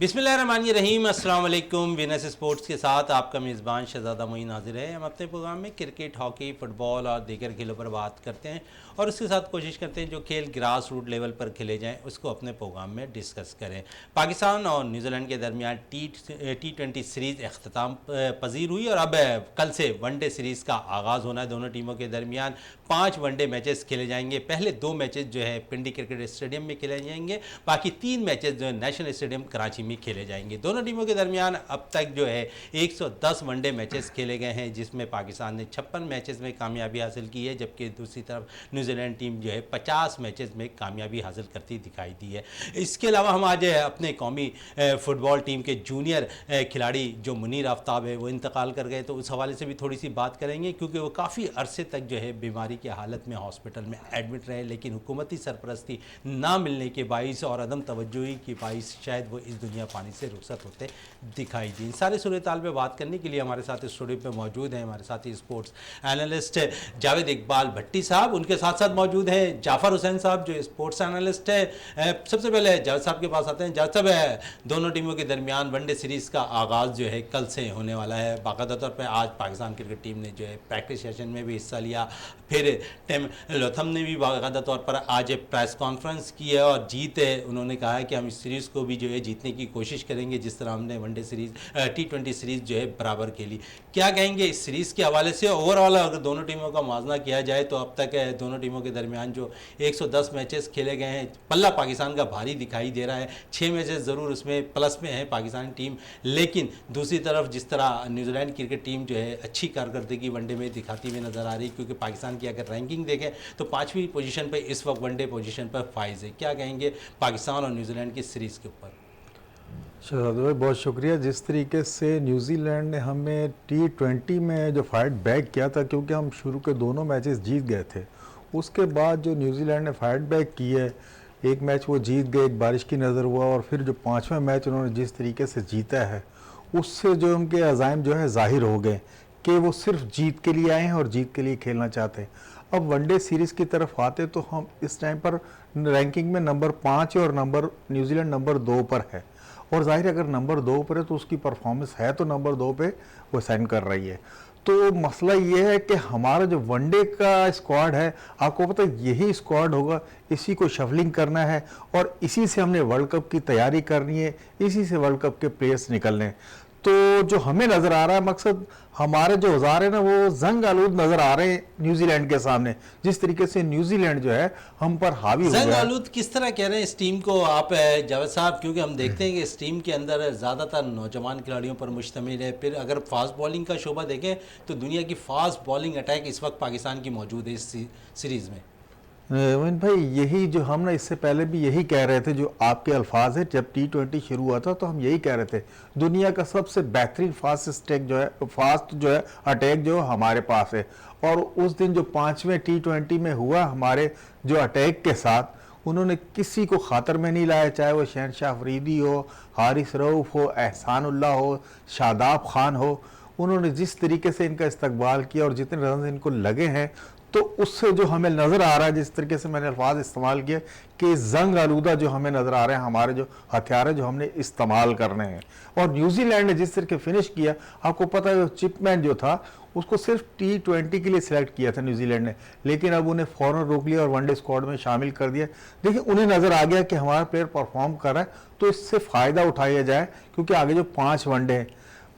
बिस्मिल्लाहिर्रहमानिर्रहीम, अस्सलाम वालेकुम। वीनस स्पोर्ट्स के साथ आपका मेज़बान शहज़ादा मोइन हाजिर है। हम अपने प्रोग्राम में क्रिकेट, हॉकी, फुटबॉल और दीगर खेलों पर बात करते हैं और उसके साथ कोशिश करते हैं जो खेल ग्रास रूट लेवल पर खेले जाएं उसको अपने प्रोग्राम में डिस्कस करें। पाकिस्तान और न्यूजीलैंड के दरमियान टी20 सीरीज़ अख्ताम पजीर हुई और अब कल से वनडे सीरीज़ का आगाज़ होना है। दोनों टीमों के दरमियान 5 वनडे मैचेस खेले जाएंगे। पहले 2 मैचेस जो है पिंडी क्रिकेट स्टेडियम में खेले जाएंगे, बाकी 3 मैचेस जो है नेशनल स्टेडियम कराची में खेले जाएंगे। दोनों टीमों के दरमियान अब तक जो है 110 वनडे मैचेस खेले गए हैं, जिसमें पाकिस्तान ने 56 मैचेस में कामयाबी हासिल की है, जबकि दूसरी तरफ न्यूजीलैंड टीम जो है 50 मैचेस में कामयाबी हासिल करती दिखाई दी है। इसके अलावा हम आज अपने कौमी फुटबॉल टीम के जूनियर खिलाड़ी जो मुनीर आफ्ताब है वो इंतकाल कर गए, तो उस हवाले से भी थोड़ी सी बात करेंगे, क्योंकि वो काफ़ी अरसे तक जो है बीमारी की हालत में हॉस्पिटल में एडमिट रहे, लेकिन हुकूमती सरपरस्ती ना मिलने के बाइस और अदम तवज्जोही की बाइस शायद वो इस दुनिया पानी से रुखसत होते दिखाई दी। इन सारे सूरत हाल पे बात करने के लिए हमारे साथ स्टूडियो पे मौजूद हैं हमारे साथी स्पोर्ट्स एनालिस्ट जावेद इकबाल भट्टी साहब, उनके साथ साथ मौजूद हैं जाफ़र हुसैन साहब जो स्पोर्ट्स एनालिस्ट है। सबसे पहले जावेद साहब के पास आते हैं। जावेद साहब, दोनों टीमों के दरमियान वनडे सीरीज़ का आगाज़ जो है कल से होने वाला है। बाकायदा तौर पर आज पाकिस्तान क्रिकेट टीम ने जो है प्रैक्टिस सेशन में भी हिस्सा लिया, फिर टिम लोथम ने भी बाकायदा तौर पर आज प्रेस कॉन्फ्रेंस की है और जीत है, उन्होंने कहा है कि हम इस सीरीज़ को भी जो है जीतने की कोशिश करेंगे जिस तरह हमने वनडे सीरीज़ टी20 सीरीज़ जो है बराबर खेली। क्या कहेंगे इस सीरीज़ के हवाले से? ओवरऑल अगर दोनों टीमों का मुआवजा किया जाए तो अब तक दोनों टीमों के दरमियान जो 110 मैचेस खेले गए हैं, पल्ला पाकिस्तान का भारी दिखाई दे रहा है। 6 मैचेस ज़रूर उसमें प्लस में है पाकिस्तानी टीम, लेकिन दूसरी तरफ जिस तरह न्यूजीलैंड क्रिकेट टीम जो है अच्छी कारकर्दगी वनडे में दिखाती हुई नज़र आ रही है, क्योंकि पाकिस्तान की अगर रैंकिंग देखें तो 5वीं पोजीशन पर इस वक्त वनडे पोजीशन पर फाइज है। क्या कहेंगे पाकिस्तान और न्यूजीलैंड की सीरीज़ के ऊपर? शहजाद भाई बहुत शुक्रिया। जिस तरीके से न्यूजीलैंड ने हमें टी20 में जो फाइट बैक किया था, क्योंकि हम शुरू के दोनों मैचेस जीत गए थे, उसके बाद जो न्यूजीलैंड ने फाइट बैक की है, एक मैच वो जीत गए, एक बारिश की नज़र हुआ, और फिर जो 5वां मैच उन्होंने जिस तरीके से जीता है उससे जो उनके अज़ाइम जो है ज़ाहिर हो गए कि वो सिर्फ जीत के लिए आए हैं और जीत के लिए खेलना चाहते हैं। अब वनडे सीरीज़ की तरफ आते तो हम इस टाइम पर रैंकिंग में नंबर 5 और न्यूजीलैंड नंबर 2 पर है, और जाहिर अगर नंबर 2 पर है तो उसकी परफॉर्मेंस है तो नंबर 2 पे वो साइन कर रही है। तो मसला ये है कि हमारा जो वनडे का स्क्वाड है, आपको पता है यही स्क्वाड होगा, इसी को शफलिंग करना है और इसी से हमने वर्ल्ड कप की तैयारी करनी है, इसी से वर्ल्ड कप के प्लेयर्स निकलने हैं। तो जो हमें नज़र आ रहा है मकसद, हमारे जो औजार है ना वो जंग आलूद नज़र आ रहे हैं न्यूजीलैंड के सामने। जिस तरीके से न्यूजीलैंड जो है हम पर हावी हो गया है। जंग आलूद किस तरह कह रहे हैं इस टीम को आप जावेद साहब? क्योंकि हम देखते हैं कि इस टीम के अंदर ज़्यादातर नौजवान खिलाड़ियों पर मुश्तमिल है। फिर अगर फास्ट बॉलिंग का शोबा देखें तो दुनिया की फास्ट बॉलिंग अटैक इस वक्त पाकिस्तान की मौजूद है इस सीरीज़ में। मोइन भाई, यही जो हम ना इससे पहले भी यही कह रहे थे, जो आपके अल्फाज है, जब टी20 शुरू हुआ था तो हम यही कह रहे थे दुनिया का सबसे बेहतरीन फास्ट अटैक जो हमारे पास है। और उस दिन जो 5वें टी20 में हुआ हमारे जो अटैक के साथ, उन्होंने किसी को खातर में नहीं लाया, चाहे वो शहनशाह अफरीदी हो, हारिस रऊफ हो, एहसानुल्लाह हो, शादाब खान हो। उन्होंने जिस तरीके से इनका इस्तकबाल किया और जितने रन इनको लगे हैं, तो उससे जो हमें नज़र आ रहा है, जिस तरीके से मैंने अल्फाज इस्तेमाल किए कि जंग आलूदा जो हमें नज़र आ रहे हैं, हमारे जो हथियार है जो हमने इस्तेमाल करने हैं। और न्यूजीलैंड ने जिस तरीके फिनिश किया, आपको पता है चिपमैन जो था उसको सिर्फ टी20 के लिए सिलेक्ट किया था न्यूजीलैंड ने, लेकिन अब उन्हें फ़ौरन रोक लिया और वनडे स्क्वाड में शामिल कर दिया। देखिए उन्हें नज़र आ गया कि हमारा प्लेयर परफॉर्म कर रहा है तो इससे फ़ायदा उठाया जाए, क्योंकि आगे जो 5 वनडे हैं,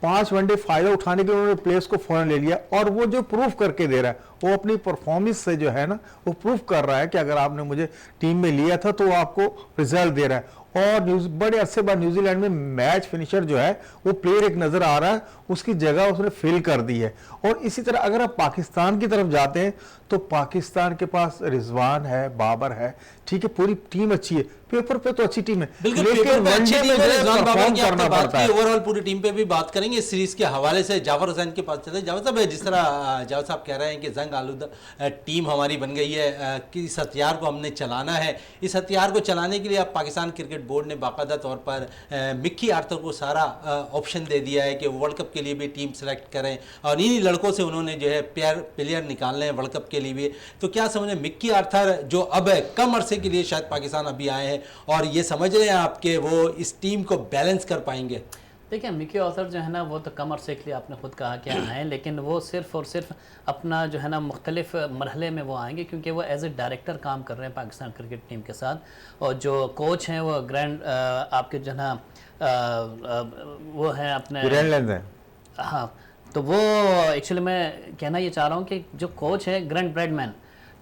5 वनडे फ़ायदा उठाने के लिए उन्होंने प्लेयर्स को फ़ौरन ले लिया। और वो जो प्रूफ करके दे रहा है, वो अपनी परफॉर्मेंस से जो है ना वो प्रूफ कर रहा है कि अगर आपने मुझे टीम में लिया था तो वो आपको रिजल्ट दे रहा है। और बड़े अरसे बाद न्यूजीलैंड में मैच फिनिशर जो है वो प्लेयर एक नज़र आ रहा है, उसकी जगह उसने फिल कर दी है। और इसी तरह अगर आप पाकिस्तान की तरफ जाते हैं तो पाकिस्तान के पास रिजवान है, बाबर है, ठीक है, पूरी टीम अच्छी है, पेपर पे तो अच्छी टीम है, लेकिन वनडे में परफॉर्म करना पड़ता है। ओवरऑल पूरी टीम पे भी बात करेंगे इस सीरीज के हवाले से। जाफर हुसैन के पास चलते हैं। जावेद साहब, जिस तरह जावेद साहब कह रहे हैं कि जंग आलूदा टीम हमारी बन गई है, कि इस हथियार को हमने चलाना है, इस हथियार को चलाने के लिए अब पाकिस्तान क्रिकेट बोर्ड ने बाकायदा तौर पर मिक्की आर्थर को सारा ऑप्शन दे दिया है कि वो वर्ल्ड कप के लिए भी टीम सेलेक्ट करें, और इन्हीं लड़कों से उन्होंने जो है प्लेयर निकालने हैं वर्ल्ड कप के लिए भी। तो क्या समझे मिक्की आर्थर जो अब कम अरसे के लिए शायद पाकिस्तान अभी आए हैं, है और ये समझ रहे हैं आपके वो इस टीम को बैलेंस कर पाएंगे? देखिए मिकी ऑथर जो है ना वो तो कम अरसे के लिए आपने खुद कहा कि आए, लेकिन वो सिर्फ़ और सिर्फ अपना जो है ना मुख्तलिफ मरहले में वो आएंगे, क्योंकि वो एज ए डायरेक्टर काम कर रहे हैं पाकिस्तान क्रिकेट टीम के साथ। और जो कोच हैं वो ग्रैंड आपके जो है ना वो हैं अपने ग्रैंडलैंड है। हाँ, तो वो एक्चुअली मैं कहना ये चाह रहा हूँ कि जो कोच है ग्रैंड ब्रैडमैन,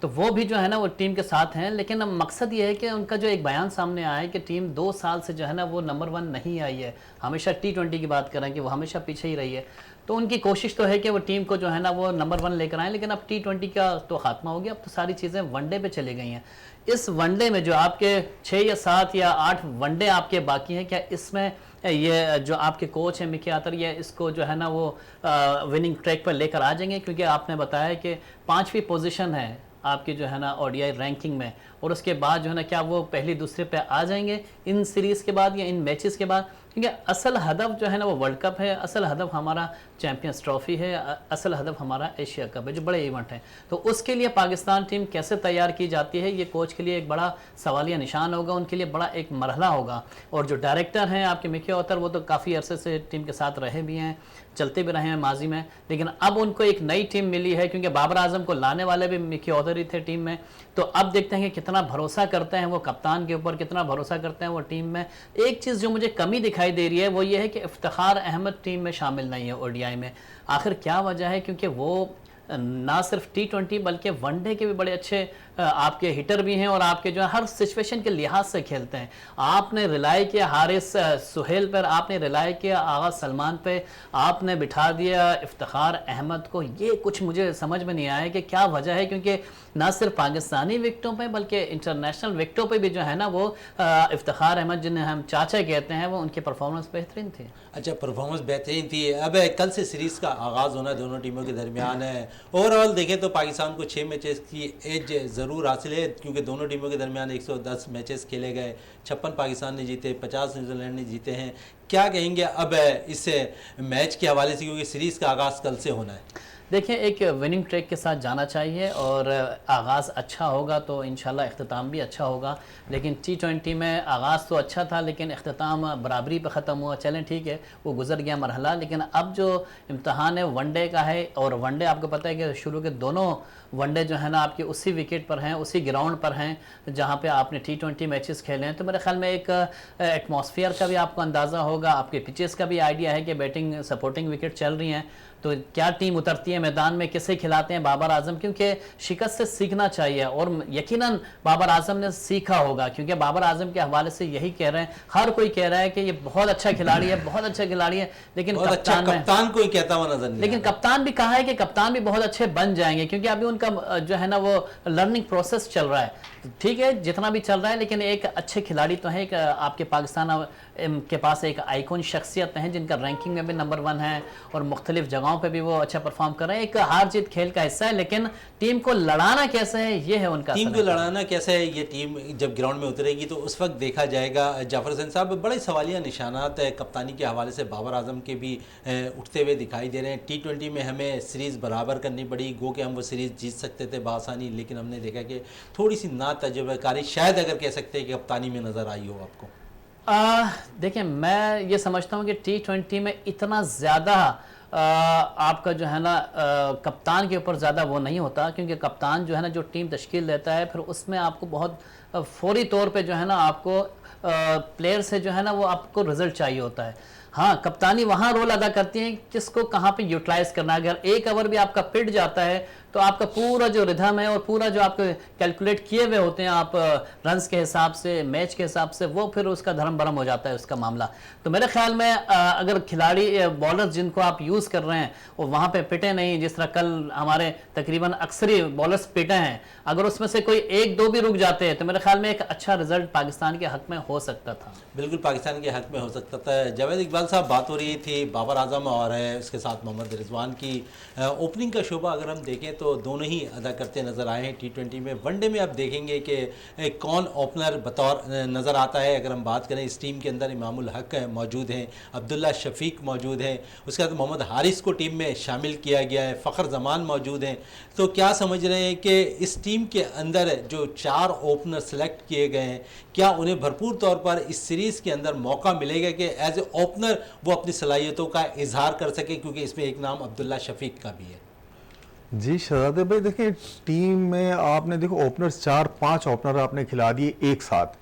तो वो भी जो है ना वो टीम के साथ हैं। लेकिन अब मकसद ये है कि उनका जो एक बयान सामने आया है कि टीम 2 साल से जो है ना वो नंबर 1 नहीं आई है, हमेशा T20 की बात करें कि वो हमेशा पीछे ही रही है। तो उनकी कोशिश तो है कि वो टीम को जो है ना वो नंबर 1 लेकर आए, लेकिन अब T20 का तो खात्मा हो गया, अब तो सारी चीज़ें वनडे पे चली गई हैं। इस वनडे में जो आपके 6 या 7 या 8 वनडे आपके बाकी हैं, क्या इसमें ये जो आपके कोच हैं मिकी ऑथर ये इसको जो है ना वो विनिंग ट्रैक पर लेकर आ जाएंगे? क्योंकि आपने बताया कि 5वीं पोजीशन है आपकी जो है ना ओडीआई रैंकिंग में, और उसके बाद जो है ना क्या वो पहली दूसरे पे आ जाएंगे इन सीरीज़ के बाद या इन मैचेस के बाद? क्योंकि असल हदफ जो है ना वो वर्ल्ड कप है, असल हदफ हमारा चैंपियंस ट्रॉफी है, असल हदफ हमारा एशिया कप है, जो बड़े इवेंट हैं। तो उसके लिए पाकिस्तान टीम कैसे तैयार की जाती है, ये कोच के लिए एक बड़ा सवालिया निशान होगा, उनके लिए बड़ा एक मरहला होगा। और जो डायरेक्टर हैं आपके मिकी ऑथर, वो तो काफ़ी अरसे से टीम के साथ रहे भी हैं, चलते भी रहे हैं माजी में, लेकिन अब उनको एक नई टीम मिली है, क्योंकि बाबर आजम को लाने वाले भी मिकी ऑथर ही थे टीम में। तो अब देखते हैं कि कितना भरोसा करते हैं वो कप्तान के ऊपर, कितना भरोसा करते हैं वो टीम में। एक चीज़ जो मुझे कमी दिखाई दे रही है वो ये है कि इफ्तिखार अहमद टीम में शामिल नहीं है ओडीआई में। आखिर क्या वजह है? क्योंकि वो ना सिर्फ T20 बल्कि वनडे के भी बड़े अच्छे आपके हिटर भी हैं, और आपके जो हर सिचुएशन के लिहाज से खेलते हैं। आपने रिलाय किया हारिस सुहेल पर, आपने रिलाय किया आगा सलमान पे, आपने बिठा दिया इफ्तिखार अहमद को। ये कुछ मुझे समझ में नहीं आया कि क्या वजह है, क्योंकि ना सिर्फ पाकिस्तानी विकेटों पे बल्कि इंटरनेशनल विकेटों पे भी जो है ना वो इफ्तिखार अहमद जिन्हें हम चाचा कहते हैं, वो उनकी परफॉर्मेंस बेहतरीन थी। अच्छा, परफॉर्मेंस बेहतरीन थी। अब कल से सीरीज़ का आगाज़ होना दोनों टीमों के दरमियान है। ओवरऑल देखें तो पाकिस्तान को 6 मैचेस की एज ज़रूर हासिल है, क्योंकि दोनों टीमों के दरमियान 110 मैचेस खेले गए, 56 पाकिस्तान ने जीते, 50 न्यूजीलैंड ने जीते हैं। क्या कहेंगे अब इस मैच के हवाले से, क्योंकि सीरीज़ का आगाज़ कल से होना है? देखिए, एक विनिंग ट्रैक के साथ जाना चाहिए, और आगाज़ अच्छा होगा तो इंशाल्लाह इख्तिताम भी अच्छा होगा। लेकिन T20 में आगाज़ तो अच्छा था, लेकिन इख्तिताम बराबरी पे ख़त्म हुआ। चलें ठीक है, वो गुजर गया मरहला, लेकिन अब जो इम्तहान है वनडे का है, और वनडे आपको पता है कि शुरू के दोनों वनडे जो है ना आपके उसी विकेट पर हैं, उसी ग्राउंड पर हैं जहाँ पे आपने T20 मैचेस खेले हैं। तो मेरे ख्याल में एक एटमॉस्फेयर का भी आपको अंदाज़ा होगा, आपके पिचेस का भी आइडिया है कि बैटिंग सपोर्टिंग विकेट चल रही हैं, तो क्या टीम उतरती है मैदान में, किसे खिलाते हैं बाबर आजम, क्योंकि शिकस्त से सीखना चाहिए। और यकीनन बाबर आजम ने सीखा होगा, क्योंकि बाबर आजम के हवाले से यही कह रहे हैं, हर कोई कह रहा है कि ये बहुत अच्छा खिलाड़ी है, बहुत अच्छा खिलाड़ी है, लेकिन कप्तान को ही कहता हुआ नजर नहीं। लेकिन कप्तान भी कहा है कि कप्तान भी बहुत अच्छे बन जाएंगे, क्योंकि अभी उनका जो है ना वो लर्निंग प्रोसेस चल रहा है। ठीक है, जितना भी चल रहा है, लेकिन एक अच्छे खिलाड़ी तो है, आपके पाकिस्तान के पास एक आइकॉन शख्सियत हैं जिनका रैंकिंग में भी नंबर 1 है, और मुख्तलिफ जगहों पे भी वो अच्छा परफॉर्म कर रहे हैं। एक हार जीत खेल का हिस्सा है, लेकिन टीम को लड़ाना कैसे है ये है उनका। टीम को लड़ाना कैसे है, ये टीम जब ग्राउंड में उतरेगी तो उस वक्त देखा जाएगा। जाफर हुसैन साहब, बड़े सवालिया निशानात कप्तानी के हवाले से बाबर आजम के भी उठते हुए दिखाई दे रहे हैं। T20 में हमें सीरीज़ बराबर करनी पड़ी, गो कि हम वो सीरीज़ जीत सकते थे बआसानी, लेकिन हमने देखा कि थोड़ी सी ना तजुर्बाकारी शायद अगर कह सकते हैं कि कप्तानी में नज़र आई हो आपको। देखिए, मैं ये समझता हूँ कि T20 में इतना ज़्यादा आपका जो है ना कप्तान के ऊपर ज़्यादा वो नहीं होता, क्योंकि कप्तान जो है ना जो टीम तश्कील देता है, फिर उसमें आपको बहुत फौरी तौर पे जो है ना आपको प्लेयर से जो है ना वो आपको रिजल्ट चाहिए होता है। हाँ, कप्तानी वहाँ रोल अदा करती है किसको कहाँ पे यूटिलाइज करना है। अगर एक ओवर भी आपका पिट जाता है तो आपका पूरा जो रिदम है और पूरा जो आपके कैलकुलेट किए हुए होते हैं आप रन्स के हिसाब से, मैच के हिसाब से, वो फिर उसका धर्म भरम हो जाता है उसका मामला। तो मेरे ख्याल में अगर खिलाड़ी बॉलर्स जिनको आप यूज़ कर रहे हैं वो वहाँ पे पिटे नहीं, जिस तरह कल हमारे तकरीबन अक्सरी बॉलर्स पिटे हैं, अगर उसमें से कोई 1-2 भी रुक जाते हैं तो मेरे ख्याल में एक अच्छा रिजल्ट पाकिस्तान के हक में हो सकता था। बिल्कुल पाकिस्तान के हक में हो सकता था। जावेद इकबाल इकबाल साहब, बात हो रही थी बाबर आजम और उसके साथ मोहम्मद रिजवान की। ओपनिंग का शोबा अगर हम देखें तो दोनों ही अदा करते नज़र आए हैं T20 में। वनडे में आप देखेंगे कि कौन ओपनर बतौर नज़र आता है। अगर हम बात करें, इस टीम के अंदर इमामुल हक मौजूद हैं, अब्दुल्ला शफीक मौजूद हैं, उसके बाद मोहम्मद हारिस को टीम में शामिल किया गया है, फ़खर जमान मौजूद हैं। तो क्या समझ रहे हैं कि इस टीम के अंदर जो 4 ओपनर सेलेक्ट किए गए हैं, क्या उन्हें भरपूर तौर पर इस सीरीज़ के अंदर मौका मिलेगा कि एज ए ओपनर वो अपनी सलाहियतों का इजहार कर सके, क्योंकि इसमें एक नाम अब्दुल्ला शफीक का भी है। जी शहजादे भाई, देखिए टीम में आपने देखो ओपनर्स 4-5 ओपनर आपने खिला दिए एक साथ।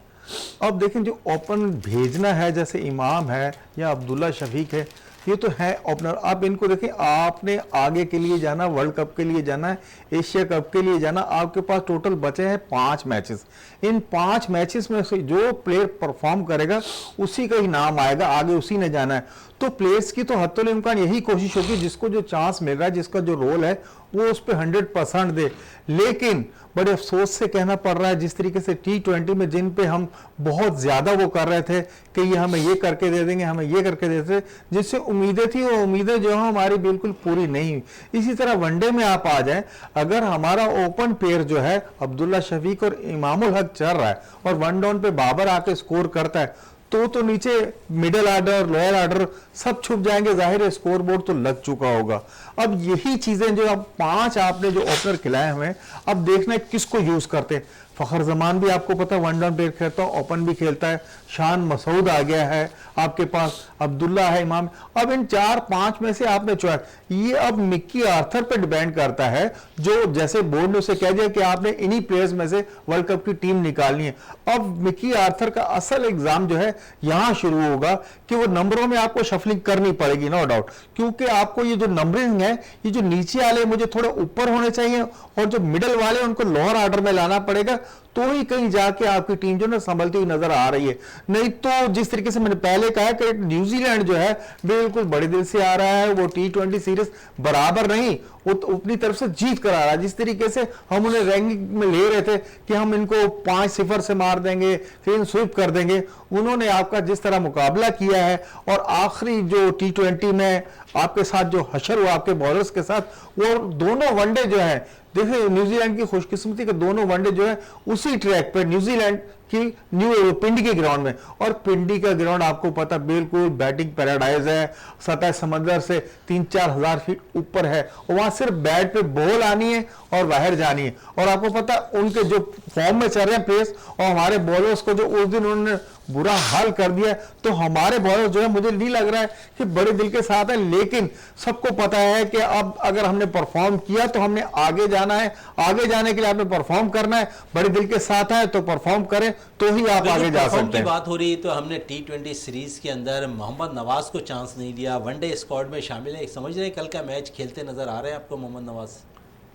अब देखें जो ओपन भेजना है, जैसे इमाम है या अब्दुल्ला शफीक है, ये तो है ओपनर। आप इनको देखें, आपने आगे के लिए जाना, वर्ल्ड कप के लिए जाना है, एशिया कप के लिए जाना, आपके पास टोटल बचे हैं 5 मैचेस। इन 5 मैचेस में से जो प्लेयर परफॉर्म करेगा उसी का ही नाम आएगा, आगे उसी ने जाना है। तो प्लेयर्स की तो हत्तुल इम्कान यही कोशिश होगी जिसको जो चांस मिल रहा है, जिसका जो रोल है, वो उस पर 100% दे। लेकिन बड़े अफसोस से कहना पड़ रहा है, जिस तरीके से T20 में जिन पे हम बहुत ज़्यादा वो कर रहे थे कि ये हमें ये करके दे देंगे, हमें ये करके दे देते, जिससे उम्मीदें थी वो उम्मीदें जो है हमारी बिल्कुल पूरी नहीं हुई। इसी तरह वनडे में आप आ जाएं, अगर हमारा ओपन पेयर जो है अब्दुल्ला शफीक और इमामुल हक चल रहा है और वन डाउन पे बाबर आके स्कोर करता है, तो नीचे मिडिल ऑर्डर, लोअर ऑर्डर सब छुप जाएंगे, जाहिर है स्कोर बोर्ड तो लग चुका होगा। अब यही चीजें जो अब 5 आपने जो ओपनर खिलाए हुए हैं, अब देखना है किसको यूज करते हैं। फखर जमान भी आपको पता है वन डाउन प्लेयर खेलता है, ओपन भी खेलता है। शान मसूद आ गया है आपके पास, अब्दुल्ला है, इमाम। अब इन 4-5 में से आपने चुना, ये अब मिक्की आर्थर पे डिपेंड करता है, जो जैसे बोर्ड ने उसे कह दिया कि आपने इन्हीं प्लेयर्स में से वर्ल्ड कप की टीम निकालनी है। अब मिक्की आर्थर का असल एग्जाम जो है यहां शुरू होगा कि वो नंबरों में आपको शफलिंग करनी पड़ेगी, नो डाउट, क्योंकि आपको ये जो नंबरिंग है, ये जो नीचे वाले मुझे थोड़े ऊपर होने चाहिए और जो मिडल वाले उनको लोअर ऑर्डर में लाना पड़ेगा, तो ही कहीं जाके आपकी टीम जो ना संभलती हुई नजर आ रही है। नहीं तो जिस तरीके से मैंने पहले कहा कि न्यूजीलैंड जो है बिल्कुल बड़े दिल से आ रहा है, वो T20 सीरीज बराबर नहीं, वो तो अपनी तरफ से जीत कर आ रहा है। जिस तरीके से हम उन्हें रैंकिंग में ले रहे थे कि हम इनको 5-0 से मार देंगे, क्लीन स्वीप कर देंगे, उन्होंने आपका जिस तरह मुकाबला किया है और आखिरी जो T20 में आपके साथ जो हशर हुआ आपके बॉलर्स के साथ, वो दोनों वनडे जो है, देखिए न्यूजीलैंड की खुशकिस्मती के दोनों वनडे जो है उसी ट्रैक पर न्यूजीलैंड की न्यू पिंडी के ग्राउंड में, और पिंडी का ग्राउंड आपको पता बिल्कुल बैटिंग पैराडाइज है, सतह समंदर से 3-4 हजार फीट ऊपर है, और वहां सिर्फ बैट पे बॉल आनी है और बाहर जानी है। और आपको पता उनके जो फॉर्म में चल रहे हैं प्लेयर्स, और हमारे बॉलर्स को जो उस दिन उन्होंने बुरा हाल कर दिया, तो हमारे बॉलर जो है मुझे नहीं लग रहा है कि बड़े दिल के साथ है। लेकिन सबको पता है कि अब अगर हमने परफॉर्म किया तो हमने आगे जाना है, आगे जाने के लिए आपने परफॉर्म करना है, बड़े दिल के साथ है तो परफॉर्म करें तो ही आप आगे जा सकते हैं। बात हो रही तो हमने T20 सीरीज के अंदर मोहम्मद नवाज को चांस नहीं दिया, वनडे स्क्वाड में शामिल है, समझ रहे हैं कल का मैच खेलते नजर आ रहे हैं आपको मोहम्मद नवाज?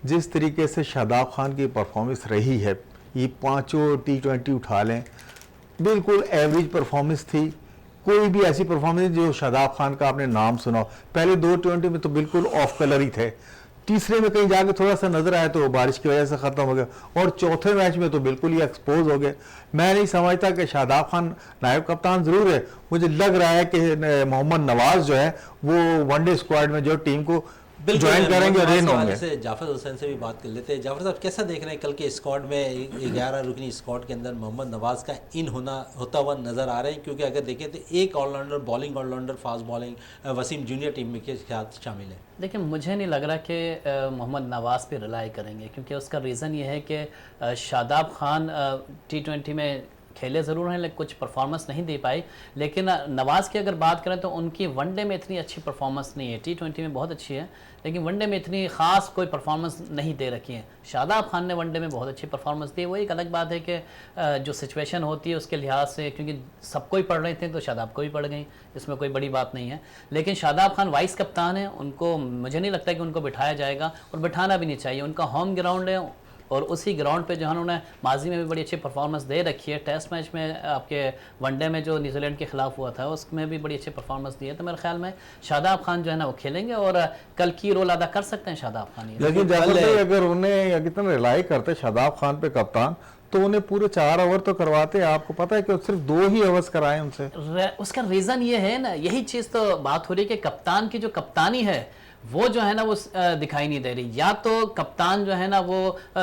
जिस तरीके से शादाब खान की परफॉर्मेंस रही है, ये 5 T20 उठा लें, बिल्कुल एवरेज परफॉर्मेंस थी। कोई भी ऐसी परफॉर्मेंस जो शादाब खान का आपने नाम सुना, पहले 2 T20 में तो बिल्कुल ऑफ कलर ही थे, तीसरे में कहीं जाके थोड़ा सा नजर आया तो बारिश की वजह से खत्म हो गया, और चौथे मैच में तो बिल्कुल ही एक्सपोज हो गए। मैं नहीं समझता कि शादाब खान नायब कप्तान जरूर है, मुझे लग रहा है कि मोहम्मद नवाज जो है वो वनडे स्क्वाड में जो टीम को ज्वाइन करेंगे और रेन होंगे। से जाफर हुसैन से भी बात कर लेते हैं। जाफर साहब, कैसा देख रहे हैं कल के स्क्वाड में, 11 रुकनी स्क्वाड के अंदर मोहम्मद नवाज का इन होता हुआ नजर आ रहा है? क्योंकि अगर देखें तो एक allrounder, bowling allrounder, fast bowling Wasim junior team में के साथ शामिल है। देखिए मुझे नहीं लग रहा कि मोहम्मद नवाज पे रिलाई करेंगे, क्योंकि उसका रीज़न ये है कि शादाब खान T20 में खेले ज़रूर हैं लेकिन कुछ परफॉर्मेंस नहीं दे पाई। लेकिन नवाज़ की अगर बात करें तो उनकी वनडे में इतनी अच्छी परफॉर्मेंस नहीं है, T20 में बहुत अच्छी है लेकिन वनडे में इतनी ख़ास कोई परफॉर्मेंस नहीं दे रखी है। शादाब खान ने वनडे में बहुत अच्छी परफॉर्मेंस दी है। वो एक अलग बात है कि जो सिचुएशन होती है उसके लिहाज से, क्योंकि सबको ही पढ़ रहे थे तो शादाब को ही पढ़ गई, इसमें कोई बड़ी बात नहीं है। लेकिन शादाब खान वाइस कप्तान है, उनको मुझे नहीं लगता कि उनको बिठाया जाएगा, और बिठाना भी नहीं चाहिए। उनका होम ग्राउंड है और उसी ग्राउंड पे जो है उन्होंने माजी में भी बड़ी अच्छी परफॉर्मेंस दे रखी है। टेस्ट मैच में आपके वनडे में जो न्यूजीलैंड के खिलाफ हुआ था उसमें भी बड़ी अच्छी परफॉर्मेंस दी है। तो मेरे ख्याल में शादाब खान जो है ना वो खेलेंगे और कल की रोल अदा कर सकते हैं शादाब खान। लेकिन अगर उन्हें कितना रिलाई करते शादाब खान पे कप्तान, तो उन्हें पूरे 4 ओवर तो करवाते, आपको पता है कि सिर्फ 2 ही ओवर्स कराए उनसे। उसका रीजन ये है ना, यही चीज तो बात हो रही है कि कप्तान की जो कप्तानी है वो जो है ना वो दिखाई नहीं दे रही। या तो कप्तान जो है ना वो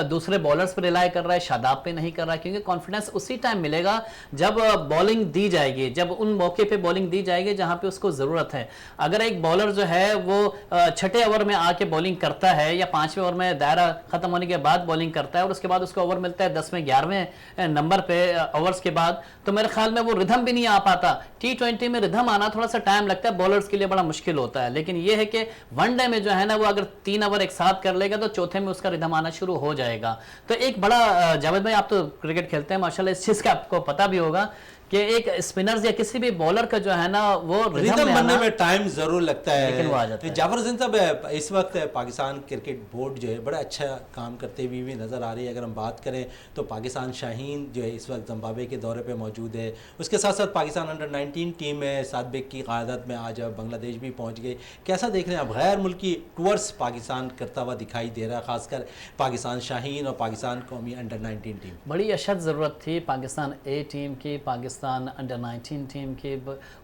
दूसरे बॉलर्स पर रिलाय कर रहा है, शादाब पे नहीं कर रहा है, क्योंकि कॉन्फिडेंस उसी टाइम मिलेगा जब बॉलिंग दी जाएगी, जब उन मौके पे बॉलिंग दी जाएगी जहां पे उसको जरूरत है। अगर एक बॉलर जो है वो 6ठे ओवर में आके बॉलिंग करता है या 5वें ओवर में दायरा खत्म होने के बाद बॉलिंग करता है और उसके बाद उसको ओवर मिलता है 10वें 11वें नंबर पे ओवर्स के बाद, तो मेरे ख्याल में वो रिदम भी नहीं आ पाता। T20 में रिदम आना थोड़ा सा टाइम लगता है, बॉलर्स के लिए बड़ा मुश्किल होता है। लेकिन ये है कि वनडे में जो है ना वो अगर 3 ओवर एक साथ कर लेगा तो चौथे में उसका रिदम आना शुरू हो जाएगा। तो एक बड़ा, जावेद भाई आप तो क्रिकेट खेलते हैं माशाल्लाह, इस चीज का आपको पता भी होगा कि एक स्पिनर्स या किसी भी बॉलर का जो है ना वो रिदम बनने में टाइम जरूर लगता है, लेकिन वो आ जाता है। जाफर हुसैन साहब, इस वक्त पाकिस्तान क्रिकेट बोर्ड जो है बड़ा अच्छा काम करते हुए भी नज़र आ रही है। अगर हम बात करें तो पाकिस्तान शाहीन जो है इस वक्त जिम्बाब्वे के दौरे पे मौजूद है, उसके साथ साथ पाकिस्तान अंडर 19 टीम है सादबिक की क़यादत में आज बांग्लादेश भी पहुँच गई। कैसा देख रहे हैं अब गैर मुल्की टूर्स पाकिस्तान करता हुआ दिखाई दे रहा है, खासकर पाकिस्तान शाहीन और पाकिस्तान कौमी अंडर 19 टीम? बड़ी अशद ज़रूरत थी पाकिस्तान A टीम की, पाकिस्तान अंडर 19 टीम की,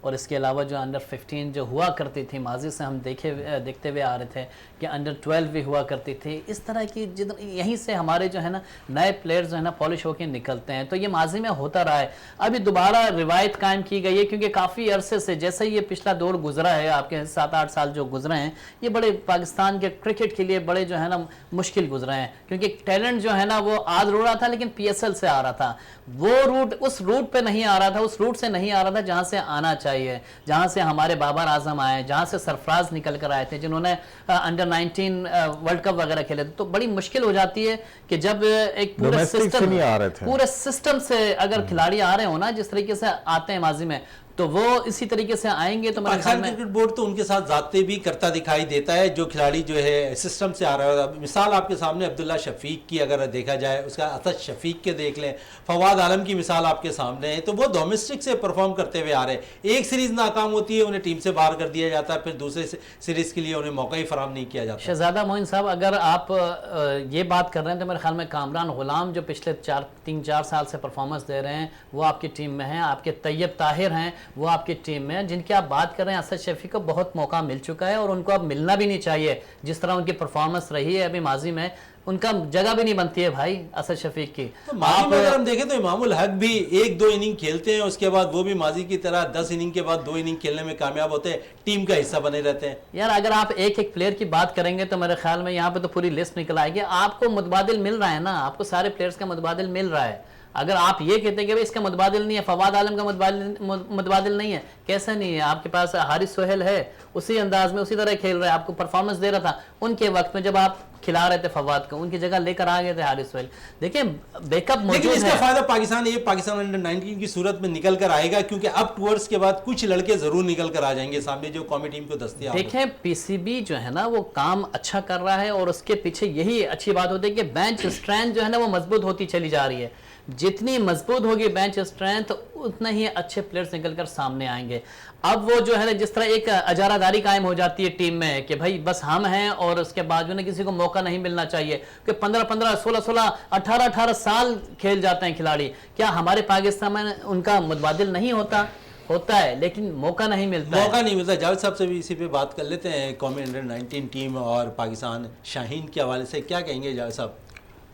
और इसके अलावा जो अंडर 15 जो हुआ करती थी, माजी से हम देखते हुए आ रहे थे कि अंडर 12 भी हुआ करती थी। इस तरह की यहीं से हमारे जो है ना नए प्लेयर्स जो है ना पॉलिश होकर निकलते हैं। तो ये माजी में होता रहा है, अभी दोबारा रिवायत कायम की गई है, क्योंकि काफ़ी अरसे से जैसे ये पिछला दौर गुजरा है, आपके 7-8 साल जो गुजरे हैं, ये बड़े पाकिस्तान के क्रिकेट के लिए बड़े जो है ना मुश्किल गुजरे हैं, क्योंकि टैलेंट जो है ना वो आज रो रहा था लेकिन PSL से आ रहा था, वो रूट उस रूट पे नहीं आ रहा था, उस रूट से नहीं आ रहा था जहां से आना चाहिए, जहां से हमारे बाबर आजम आए, जहां से सरफराज निकल कर आए थे जिन्होंने अंडर 19 वर्ल्ड कप वगैरह खेले थे। तो बड़ी मुश्किल हो जाती है कि जब एक पूरे सिस्टम से अगर खिलाड़ी आ रहे हो ना जिस तरीके से आते हैं माजी में, तो वो इसी तरीके से आएंगे। तो पाकिस्तान क्रिकेट बोर्ड तो उनके साथ जाते भी करता दिखाई देता है, जो खिलाड़ी जो है सिस्टम से आ रहा है। मिसाल आपके सामने अब्दुल्ला शफीक की अगर देखा जाए, उसका असद शफीक के देख लें, फवाद आलम की मिसाल आपके सामने है, तो वो डोमेस्टिक से परफॉर्म करते हुए आ रहे हैं। एक सीरीज नाकाम होती है, उन्हें टीम से बाहर कर दिया जाता है, फिर दूसरे सीरीज के लिए उन्हें मौका ही फराम नहीं किया जाता। शहजादा मोइन साहब, अगर आप ये बात कर रहे हैं तो मेरे ख्याल में कामरान गुलाम जो पिछले 3-4 साल से परफॉर्मेंस दे रहे हैं वो आपकी टीम में हैं, आपके तैयब ताहिर हैं वो आपकी टीम में, जिनकी आप बात कर रहे हैं। असद शफीक को बहुत मौका मिल चुका है और उनको अब मिलना भी नहीं चाहिए, जिस तरह उनकी परफॉर्मेंस रही है अभी माजी में, उनका जगह भी नहीं बनती है भाई असद शफीक की। तो माजी में अगर हम देखें तो इमामुल हक भी 1-2 इनिंग खेलते हैं, उसके बाद वो भी माजी की तरह 10 इनिंग के बाद 2 इनिंग खेलने में कामयाब होते हैं, टीम का हिस्सा बने रहते हैं। यार अगर आप एक एक प्लेयर की बात करेंगे तो मेरे ख्याल में यहाँ पे तो पूरी लिस्ट निकल आएगी। आपको मुतबादिल मिल रहा है ना, आपको सारे प्लेयर्स का मुतबादिल मिल रहा है। अगर आप ये कहते हैं कि भाई इसका मुतबादिल नहीं है, फवाद आलम का मुतबादिल नहीं है, कैसा नहीं है? आपके पास हारिस सोहेल है, उसी अंदाज में उसी तरह खेल रहा है, आपको परफॉर्मेंस दे रहा था उनके वक्त में जब आप खिला रहे थे फवाद को, उनकी जगह लेकर आ गए थे हारिस सोहेल। देखिए बैकअप मौजूद है। इसका फायदा पाकिस्तान अंडर 19 की सूरत में निकल कर आएगा, क्योंकि अब टूर्स के बाद कुछ लड़के जरूर निकल कर आ जाएंगे सामने जो कौमी टीम को दस्तियाब। देखें PCB जो है ना वो काम अच्छा कर रहा है और उसके पीछे यही अच्छी बात होती है कि बेंच स्ट्रेंथ जो है ना वो मजबूत होती चली जा रही है। जितनी मजबूत होगी बेंच स्ट्रेंथ उतना ही अच्छे प्लेयर्स निकलकर सामने आएंगे। अब वो जो है ना जिस तरह एक अजारादारी कायम हो जाती है टीम में कि भाई बस हम हैं और उसके बाद जो ना किसी को मौका नहीं मिलना चाहिए, कि 15-15, 16-16, 18-18 साल खेल जाते हैं खिलाड़ी। क्या हमारे पाकिस्तान में उनका मुतबादिल नहीं होता है, लेकिन मौका नहीं मिलता। जावेद साहब से भी इसी पे बात कर लेते हैं। कौमी अंडर 19 टीम और पाकिस्तान शाहीन के हवाले से क्या कहेंगे जावेद साहब?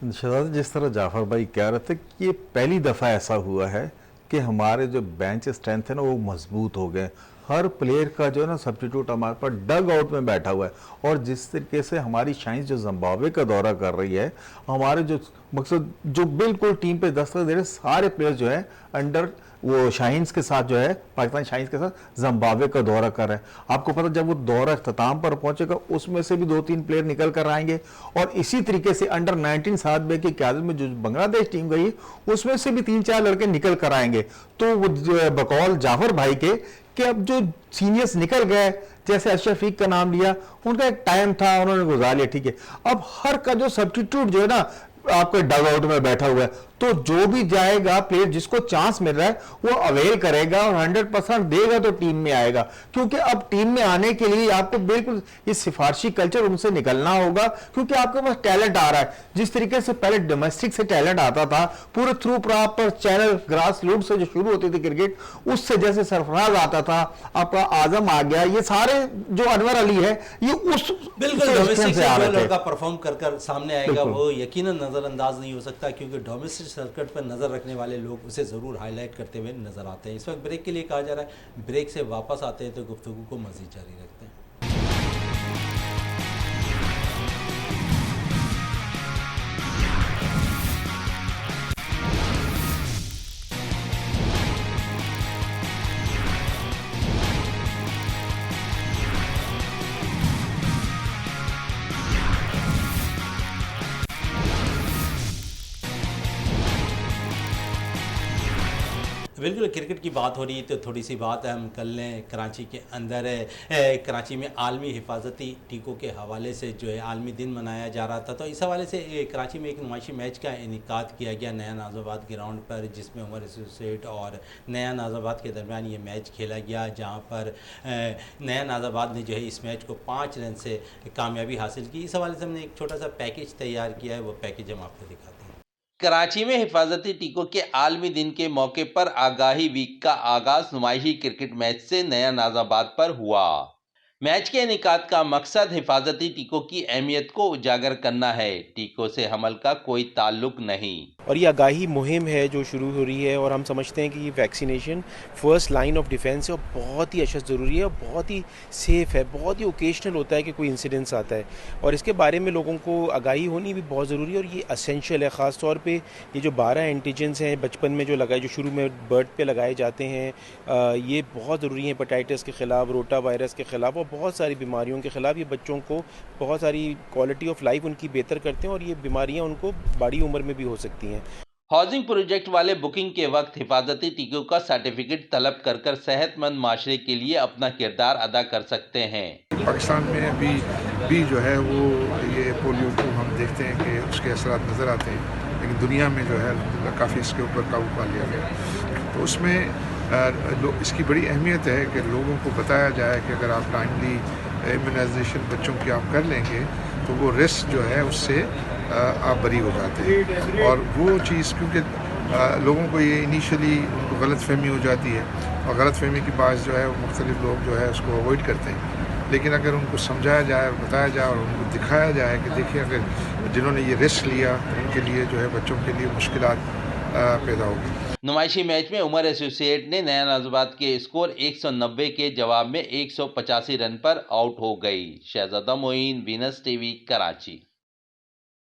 शहजाद, जिस तरह जाफर भाई कह रहे थे कि ये पहली दफ़ा ऐसा हुआ है कि हमारे जो बेंच स्ट्रेंथ है ना वो मजबूत हो गए। हर प्लेयर का जो है ना सब्स्टिट्यूट हमारे पास डग आउट में बैठा हुआ है। और जिस तरीके से हमारी शाइन्स जो जिम्बाब्वे का दौरा कर रही है, हमारे जो मकसद जो बिल्कुल टीम पे दस्तक दे रहे सारे प्लेयर जो है अंडर वो शाहीन्स के साथ जो है पाकिस्तान शाहीन्स के साथ जिम्बाब्वे का दौरा कर रहे हैं। आपको पता जब वो दौरा अख्ताम पर पहुंचेगा उसमें से भी 2-3 प्लेयर निकल कर आएंगे। और इसी तरीके से अंडर 19 सादबे की क़यादत में जो बांग्लादेश टीम गई उसमें से भी 3-4 लड़के निकल कर आएंगे। तो वो जो है बकौल जाफर भाई के कि अब जो सीनियर्स निकल गए, जैसे असद शफीक का नाम लिया, उनका एक टाइम था उन्होंने गुजार लिया, ठीक है। अब हर का जो सब्स्टिट्यूट जो है ना आपके डग आउट में बैठा हुआ है, तो जो भी जाएगा प्लेयर जिसको चांस मिल रहा है वो अवेल करेगा और 100% देगा तो टीम में आएगा, क्योंकि अब टीम में आने के लिए आपको बिल्कुल इस सिफारशी कल्चर उनसे निकलना होगा, क्योंकि आपके पास टैलेंट आ रहा है। जिस तरीके से पहले डोमेस्टिक से टैलेंट आता था पूरे through proper channel grass root से जो शुरू होती थी क्रिकेट, उससे जैसे सरफराज आता था, आपका आजम आ गया, ये सारे जो अनवर अली है ये उस बिल्कुल डोमेस्टिक से जो लड़का परफॉर्म कर सामने आएगा वो यकीनन नजरअंदाज नहीं हो सकता, क्योंकि डोमेस्टिक सर्किट पर नजर रखने वाले लोग उसे जरूर हाईलाइट करते हुए नजर आते हैं। इस वक्त ब्रेक के लिए कहा जा रहा है, ब्रेक से वापस आते हैं तो गुफ्तगू को मजीद जारी रखते हैं। बिल्कुल क्रिकेट की बात हो रही है तो थोड़ी सी बात हम कर लें कराची के अंदर कराची में आलमी हिफाजती टीकों के हवाले से जो है आलमी दिन मनाया जा रहा था, तो इस हवाले से कराची में एक नुमाइशी मैच का इनेकाद किया गया नया नाज़ाबाद ग्राउंड पर, जिसमें उमर एसोसिएट और नया नाज़ाबाद के दरमियान ये मैच खेला गया, जहाँ पर नया नाज़ाबाद ने जो है इस मैच को 5 रन से कामयाबी हासिल की। इस हवाले से हमने एक छोटा सा पैकेज तैयार किया है, वो पैकेज हम आपको दिखाते हैं। कराची में हिफाजती टीकों के आलमी दिन के मौके पर आगाही वीक का आगाज नुमाइशी क्रिकेट मैच से नया नाज़ाबाद पर हुआ। मैच के इनेकाद का मकसद हिफाजती टीकों की अहमियत को उजागर करना है। टीकों से हमल का कोई ताल्लुक नहीं। और ये आगाही मुहिम है जो शुरू हो रही है, और हम समझते हैं कि ये vaccination first line of defence है और बहुत ही अशद ज़रूरी है और बहुत ही सेफ़ है। बहुत ही ओकेजनल होता है कि कोई इंसिडेंट्स आता है और इसके बारे में लोगों को आगाही होनी भी बहुत ज़रूरी है, और ये असेंशियल है। ख़ास तौर पे ये जो 12 एंटीजेंस हैं बचपन में जो लगाए, जो शुरू में बर्थ पे लगाए जाते हैं, ये बहुत ज़रूरी है हेपेटाइटिस के ख़िलाफ़, रोटा वायरस के ख़िलाफ़ और बहुत सारी बीमारियों के ख़िलाफ़। ये बच्चों को बहुत सारी क्वालिटी ऑफ लाइफ उनकी बेहतर करते हैं और ये बीमारियाँ उनको बड़ी उम्र में भी हो सकती हैं। हाउसिंग प्रोजेक्ट वाले बुकिंग के वक्त हिफाजती टीकों का सर्टिफिकेट तलब कर सेहतमंद माशरे के लिए अपना किरदार अदा कर सकते हैं। पाकिस्तान में अभी भी जो है वो ये पोलियो को हम देखते हैं कि उसके असरात नज़र आते हैं, लेकिन दुनिया में जो है अल्हम्दुलिल्लाह काफ़ी इसके ऊपर काबू पा लिया गया। तो उसमें इसकी बड़ी अहमियत है कि लोगों को बताया जाए कि अगर आप टाइमली इम्यूनाइजेशन बच्चों की आप कर लेंगे तो वो रिस्क जो है उससे आप बरी हो जाते हैं। और वो चीज़ क्योंकि लोगों को ये इनिशियली उनको गलत फहमी हो जाती है और गलत फहमी के पास जो है वो मुख्तलिफ लोग जो है उसको अवॉइड करते हैं, लेकिन अगर उनको समझाया जाए और बताया जाए और उनको दिखाया जाए कि देखिए अगर जिन्होंने ये रिस्क लिया तो उनके लिए जो है बच्चों के लिए मुश्किलात पैदा होगी। नुमाइशी मैच में उमर एसोसिएट ने नया नाज़ाबाद के स्कोर 190 के जवाब में 185 रन पर आउट हो गई। शहजादा मोइन, वीनस टीवी, कराची।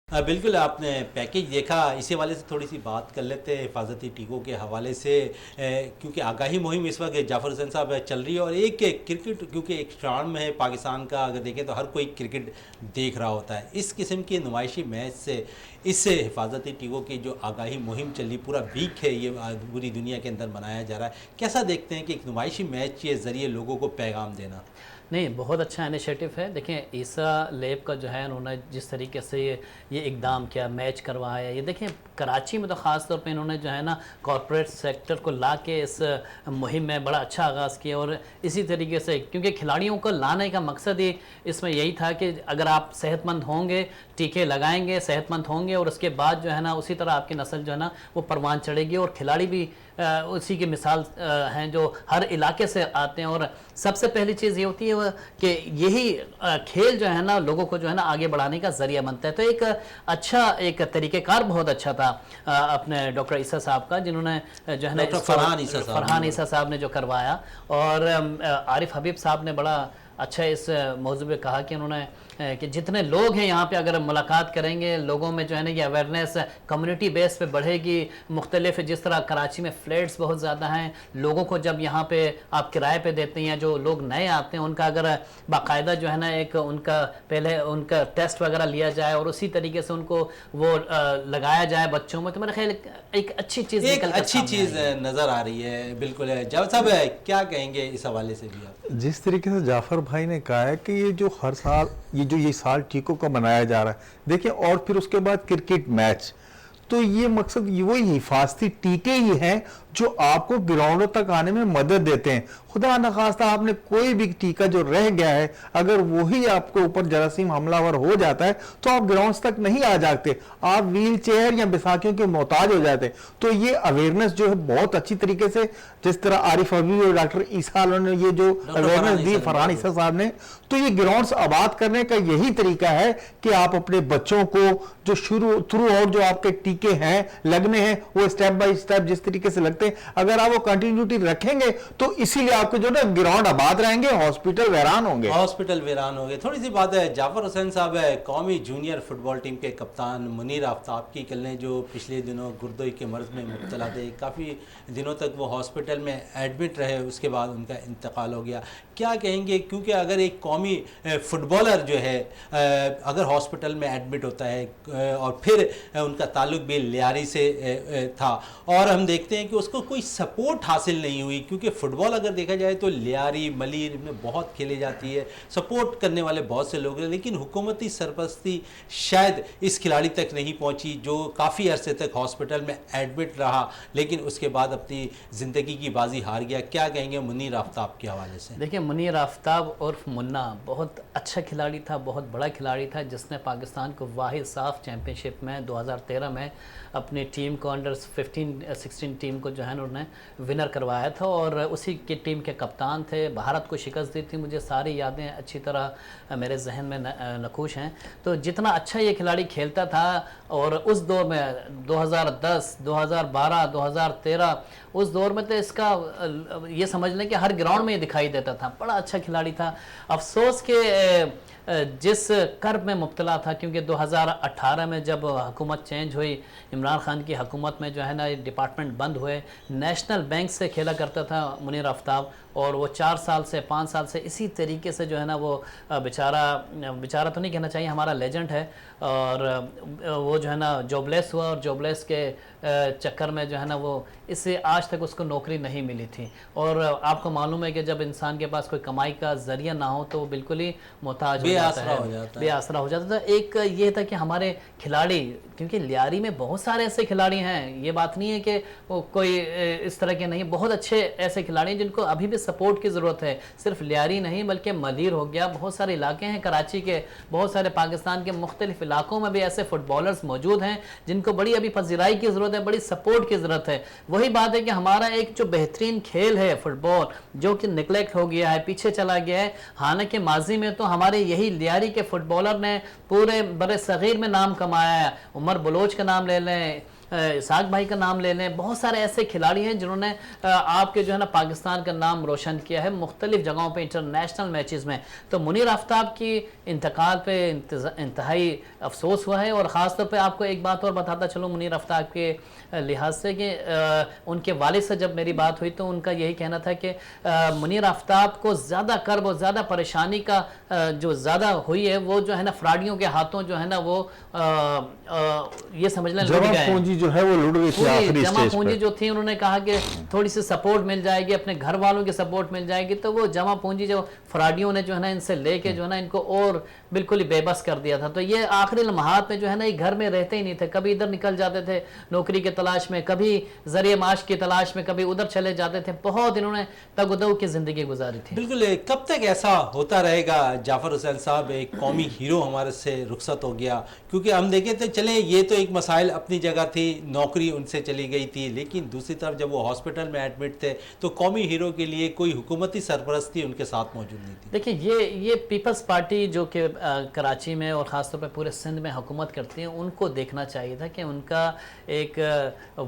बिल्कुल आपने पैकेज देखा, इसी वाले से थोड़ी सी बात कर लेते हैं हिफाजती टीकों के हवाले से, क्योंकि आगाही मुहिम इस वक्त जाफ़र हुसैन साहब चल रही है और एक क्रिकेट क्योंकि एक शान में है पाकिस्तान का, अगर देखें तो हर कोई क्रिकेट देख रहा होता है। इस किस्म के नुमाइशी मैच से इससे हिफाजती टीकों की जो आगाही मुहिम चली, पूरा वीक है ये पूरी दुनिया के अंदर मनाया जा रहा है, कैसा देखते हैं कि एक नुमाइशी मैच के ज़रिए लोगों को पैगाम देना? नहीं, बहुत अच्छा इनिशिएटिव है। देखें ईसा लेब का जो है उन्होंने जिस तरीके से ये इकदाम किया, मैच करवाया, ये देखें कराची में तो ख़ास तौर पे इन्होंने जो है ना कॉरपोरेट सेक्टर को ला के इस मुहिम में बड़ा अच्छा आगाज़ किया। और इसी तरीके से क्योंकि खिलाड़ियों को लाने का मकसद ही इसमें यही था कि अगर आप सेहतमंद होंगे, टीके लगाएंगे, सेहतमंद होंगे और उसके बाद जो है ना उसी तरह आपकी नस्ल जो है ना वो परवान चढ़ेगी। और खिलाड़ी भी उसी की मिसाल हैं जो हर इलाके से आते हैं। और सबसे पहली चीज़ ये होती है कि यही खेल जो है ना लोगों को जो है ना आगे बढ़ाने का ज़रिया बनता है। तो एक अच्छा एक तरीक़ेकार बहुत अच्छा था अपने डॉक्टर ईसा साहब का, जिन्होंने जो है ना फरहान ईसा साहब ने जो करवाया। और आरिफ हबीब साहब ने बड़ा अच्छा इस मौजू पे कहा कि उन्होंने कि जितने लोग हैं यहाँ पे अगर मुलाकात करेंगे लोगों में जो है ना ये अवेयरनेस कम्युनिटी बेस पे बढ़ेगी। मुख्तलिफ जिस तरह कराची में फ्लैट्स बहुत ज़्यादा हैं, लोगों को जब यहाँ पे आप किराए पे देते हैं, जो लोग नए आते हैं उनका अगर बाकायदा जो है ना एक उनका पहले उनका टेस्ट वगैरह लिया जाए और उसी तरीके से उनको वो लगाया जाए बच्चों में, तो मेरा ख्याल एक अच्छी चीज़ नज़र आ रही है। बिल्कुल है जावेद साहब, क्या कहेंगे इस हवाले से भी आप? जिस तरीके से जाफ़र भाई ने कहा है कि ये जो हर साल ये साल टीकों का मनाया जा रहा है, देखिए, और फिर उसके बाद क्रिकेट मैच, तो ये मकसद वही हिफाजती टीके ही हैं जो आपको ग्राउंडों तक आने में मदद देते हैं। खुदा न खास्ता आपने कोई भी टीका जो रह गया है, अगर वही आपको ऊपर जरासीम हमलावर हो जाता है तो आप ग्राउंड्स तक नहीं आ जाते, आप व्हील चेयर या बैसाखियों के मोहताज हो जाते। तो ये अवेयरनेस जो है बहुत अच्छी तरीके से, जिस तरह आरिफ हबीब और डॉक्टर ईसा ने ये जो अवेयरनेस दी, फरहान ईसा साहब ने, तो ये ग्राउंड्स आबाद करने का यही तरीका है कि आप अपने बच्चों को जो थ्रू आउट जो आपके टीके हैं लगने हैं, वो स्टेप बाय स्टेप जिस तरीके से लगते हैं, अगर आप वो कंटिन्यूटी रखेंगे तो इसीलिए आपके जो ना ग्राउंड आबाद रहेंगे, हॉस्पिटल वीरान होंगे। हॉस्पिटल वीरान हो गए। थोड़ी सी बात है, जाफर हुसैन साहब है कौमी जूनियर फुटबॉल टीम के कप्तान मुनीर आफ्ताब की कल ने जो पिछले दिनों गुर्दे के मर्ज में मुब्तला थे, काफ़ी दिनों तक वो हॉस्पिटल में एडमिट रहे, उसके बाद उनका इंतकाल हो गया। क्या कहेंगे, क्योंकि अगर एक कौमी फुटबॉलर जो है अगर हॉस्पिटल में एडमिट होता है और फिर उनका ताल्लुक भी लियारी से था, और हम देखते हैं कि उसको कोई सपोर्ट हासिल नहीं हुई, क्योंकि फ़ुटबॉल अगर देखा जाए तो लियारी मलीर में बहुत खेली जाती है, सपोर्ट करने वाले बहुत से लोग हैं, लेकिन हुकूमती सरपरस्ती शायद इस खिलाड़ी तक नहीं पहुंची जो काफ़ी अरसे तक हॉस्पिटल में एडमिट रहा, लेकिन उसके बाद अपनी ज़िंदगी की बाजी हार गया। क्या कहेंगे मुनीर आफ्ताब के हवाले से? देखिए, मुनीर आफ्ताब उर्फ मुन्ना बहुत अच्छा खिलाड़ी था, बहुत बड़ा खिलाड़ी था, जिसने पाकिस्तान को वाहिद साफ चैम्पियनशिप में 2013 में अपनी टीम को अंडर 15-16 टीम को जो है उन्होंने विनर करवाया था और उसी की टीम के कप्तान थे। भारत को शिकस्त दी थी, मुझे सारी यादें अच्छी तरह मेरे जहन में नकूश हैं। तो जितना अच्छा ये खिलाड़ी खेलता था, और उस दौर में 2010, 2012, 2013 उस दौर में तो इसका ये समझ लें कि हर ग्राउंड में ये दिखाई देता था, बड़ा अच्छा खिलाड़ी था। अफसोस के जिस कर्ब में मुब्तला था, क्योंकि 2018 में जब हुकूमत चेंज हुई, इमरान खान की हुकूमत में जो है ना डिपार्टमेंट बंद हुए, नेशनल बैंक से खेला करता था मुनीर आफ्ताब, और वो 4 साल से 5 साल से इसी तरीके से जो है ना वो बेचारा तो नहीं कहना चाहिए, हमारा लेजेंड है, और वो जो है ना जॉबलेस हुआ, और जॉबलेस के चक्कर में जो है ना वो इससे आज तक उसको नौकरी नहीं मिली थी। और आपको मालूम है कि जब इंसान के पास कोई कमाई का जरिया ना हो तो वो बिल्कुल ही मोहताज हो जाता है, बेआसरा हो जाता है। एक ये था कि हमारे खिलाड़ी, क्योंकि लियारी में बहुत सारे ऐसे खिलाड़ी हैं, ये बात नहीं है कि वो कोई इस तरह के नहीं, बहुत अच्छे ऐसे खिलाड़ी हैं जिनको अभी भी सपोर्ट की ज़रूरत है। सिर्फ लियारी नहीं बल्कि मलीर हो गया, बहुत सारे इलाके हैं कराची के, बहुत सारे पाकिस्तान के मुख्तलिफ इलाकों में भी ऐसे फुटबॉलर्स मौजूद हैं जिनको बड़ी अभी पजीराई की ज़रूरत है, बड़ी सपोर्ट की ज़रूरत है। वही बात है कि हमारा एक जो बेहतरीन खेल है फुटबॉल, जो कि निगलेक्ट हो गया है, पीछे चला गया है। हालांकि माजी में तो हमारे यही लियारी के फुटबॉलर ने पूरे बड़े सगीर में नाम कमाया है। उमर बलोच का नाम ले लें, इसाक भाई का नाम ले लें, बहुत सारे ऐसे खिलाड़ी हैं जिन्होंने आपके जो है ना पाकिस्तान का नाम रोशन किया है मुख्तलिफ जगहों पे इंटरनेशनल मैचेस में। तो मुनीर आफ्ताब की इंतकाल पे इंतहाई अफसोस हुआ है। और ख़ास तौर पे आपको एक बात और बताता चलूँ मुनीर आफ्ताब के लिहाज से कि उनके वालिद से जब मेरी बात हुई तो उनका यही कहना था कि मुनीर आफ्ताब को ज़्यादा कर्ब और ज़्यादा परेशानी का जो ज़्यादा हुई है वो जो है ना फ्राडियों के हाथों जो है ना वो ये समझ लें लुट गए, जो है वो लुट गई थी आखिरी जमा स्टेज पूंजी पे। जो थी, उन्होंने कहा कि थोड़ी सी सपोर्ट मिल जाएगी, अपने घर वालों की सपोर्ट मिल जाएगी, तो वो जमा पूंजी जो फ्राडियों ने जो है ना इनसे लेके जो है ना इनको और बिल्कुल ही बेबस कर दिया था। तो ये आखिरी लम्हात में जो है ना ये घर में रहते ही नहीं थे, कभी इधर निकल जाते थे नौकरी के तलाश में, कभी जरिए माश की तलाश में, कभी उधर चले जाते थे। बहुत इन्होंने तगदो की जिंदगी गुजारी थी। बिल्कुल, कब तक ऐसा होता रहेगा? जाफर हुसैन साहब एक कौमी हीरो हमारे से रुखसत हो गया, क्योंकि हम देखे थे चले ये तो एक मसाइल अपनी जगह थी, नौकरी उनसे चली गई थी, लेकिन दूसरी तरफ जब वो हॉस्पिटल में एडमिट थे तो कौमी हीरो के लिए कोई हुकूमती सरपरस्ती उनके साथ मौजूद नहीं थी। देखिए, ये पीपल्स पार्टी जो कि कराची में और ख़ासतौर पे पूरे सिंध में हुकूमत करती है, उनको देखना चाहिए था कि उनका एक